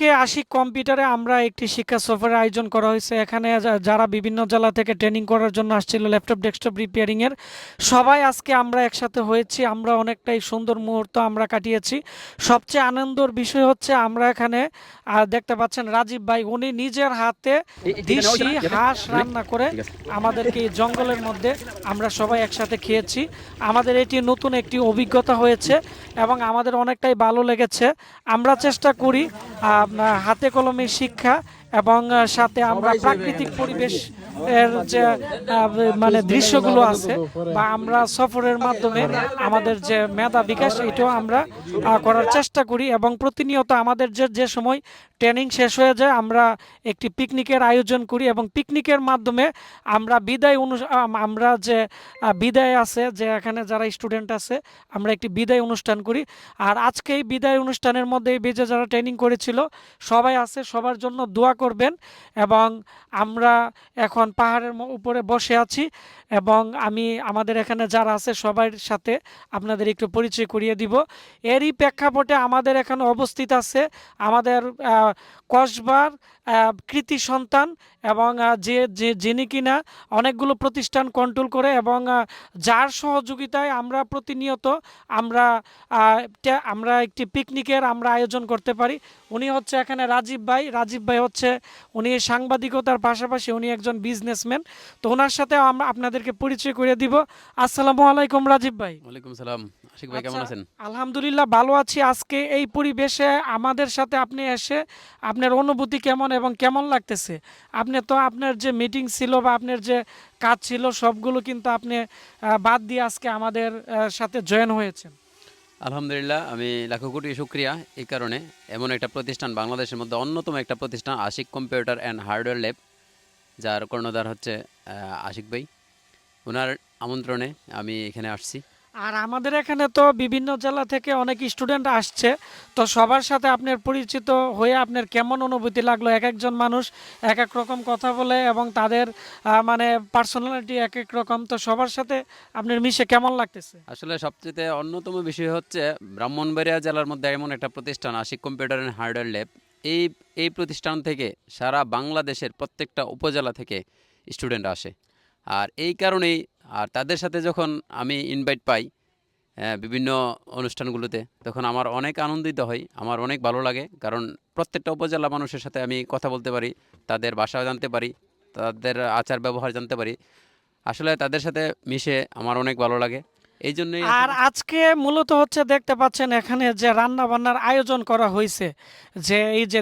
আজকে আশিক কম্পিউটারে আমরা একটি শিক্ষা সফরের আয়োজন করা হয়েছে। এখানে যারা বিভিন্ন জেলা থেকে ট্রেনিং করার জন্য আসছিল ল্যাপটপ ডেস্কটপ রিপেয়ারিং এর, সবাই আজকে আমরা একসাথে হয়েছি। আমরা অনেকটাই সুন্দর মুহূর্ত আমরা কাটিয়েছি। সবচেয়ে আনন্দের বিষয় হচ্ছে আমরা এখানে দেখতে পাচ্ছেন রাজীব ভাই, উনি নিজের হাতে দেশি হাঁস রান্না করে আমাদেরকে এই জঙ্গলের মধ্যে আমরা সবাই একসাথে খেয়েছি। আমাদের এটি নতুন একটি অভিজ্ঞতা হয়েছে এবং আমাদের অনেকটাই ভালো লেগেছে। আমরা চেষ্টা করি হাতে কলমে শিক্ষা এবং সাথে আমরা প্রাকৃতিক পরিবেশ এর যে মানে দৃশ্যগুলো আছে বা আমরা সফরের মাধ্যমে আমাদের যে মেধা বিকাশ এটাও আমরা করার চেষ্টা করি এবং প্রতিনিয়ত আমাদের যে যে সময় ট্রেনিং শেষ হয়ে যায় আমরা একটি পিকনিকের আয়োজন করি এবং পিকনিকের মাধ্যমে আমরা আমরা যে বিদায় আছে, যে এখানে যারা স্টুডেন্ট আছে আমরা একটি বিদায় অনুষ্ঠান করি। আর আজকে এই বিদায় অনুষ্ঠানের মধ্যে এই বেজে যারা ট্রেনিং করেছিল সবাই আছে, সবার জন্য দোয়া করবেন। এবং আমরা এখন পাহাড়ের উপরে বসে আছি এবং আমি আমাদের এখানে যারা আছে সবার সাথে আপনাদের একটু পরিচয় করিয়ে দিব। এরই প্রেক্ষাপটে আমাদের এখানে উপস্থিত আছে আমাদের কসবার কৃতি সন্তান এবং যিনি কিনা অনেকগুলো প্রতিষ্ঠান কন্ট্রোল করে এবং যার সহযোগিতায় আমরা প্রতিনিয়ত আমরা আমরা একটি পিকনিকের আমরা আয়োজন করতে পারি। উনি হচ্ছে এখানে রাজীব ভাই। রাজীব ভাই হচ্ছে উনি সাংবাদিকতার পাশাপাশি উনি একজন বিজনেসম্যান। তো ওনার সাথে আমরা আপনাদেরকে পরিচয় করে দিব। আসসালামু আলাইকুম রাজীব ভাই। ওয়ালাইকুম সালাম। আশিক ভাই কেমন আছেন? আলহামদুলিল্লাহ ভালো আছি। আজকে এই পরিবেশে আমাদের সাথে আপনি এসে আপনার অনুভূতি কেমন এবং কেমন লাগতেছে? আপনি তো আপনার যে মিটিং ছিল বা আপনার যে কাজ ছিল সবগুলো কিন্তু আপনি বাদ দিয়ে আজকে আমাদের সাথে জয়েন হয়েছেন। আলহামদুলিল্লাহ, আমি লাখো কোটি শুকরিয়া এই কারণে। এমন একটা প্রতিষ্ঠান, বাংলাদেশের মধ্যে অন্যতম একটা প্রতিষ্ঠান Ashik computer and hardware lab, যার কর্ণধার হচ্ছে আশিক ভাই। ওনার আমন্ত্রণে আমি এখানে আসছি। আর আমাদের এখানে তো বিভিন্ন জেলা থেকে অনেক স্টুডেন্ট আসছে। তো সবার সাথে আপনার পরিচিত হয়ে আপনার কেমন অনুভূতি লাগলো? এক একজন মানুষ এক এক রকম কথা বলে এবং তাদের মানে পার্সোনালিটি এক এক রকম। তো সবার সাথে আপনার মিশে কেমন লাগতেছে? আসলে সবচেয়ে অন্যতম বিষয় হচ্ছে ব্রাহ্মণবাড়িয়া জেলার মধ্যে এমন একটা প্রতিষ্ঠান Ashik computer and hardware lab. এই এই প্রতিষ্ঠান থেকে সারা বাংলাদেশের প্রত্যেকটা উপজেলা থেকে স্টুডেন্ট আসে। আর এই কারণেই তাদের সাথে যখন আমি ইনভাইট পাই বিভিন্ন অনুষ্ঠানগুলোতে, তখন আমার অনেক আনন্দিত হই, আমার অনেক ভালো লাগে। কারণ প্রত্যেকটা উপজেলা মানুষের সাথে আমি কথা বলতে পারি, তাদের ভাষা জানতে পারি, তাদের আচার ব্যবহার জানতে পারি। আসলে তাদের সাথে মিশে আমার অনেক ভালো লাগে। এই জন্যই আর আজকে মূলত হচ্ছে দেখতে পাচ্ছেন এখানে যে রান্না বান্নার আয়োজন করা হয়েছে, যে এই যে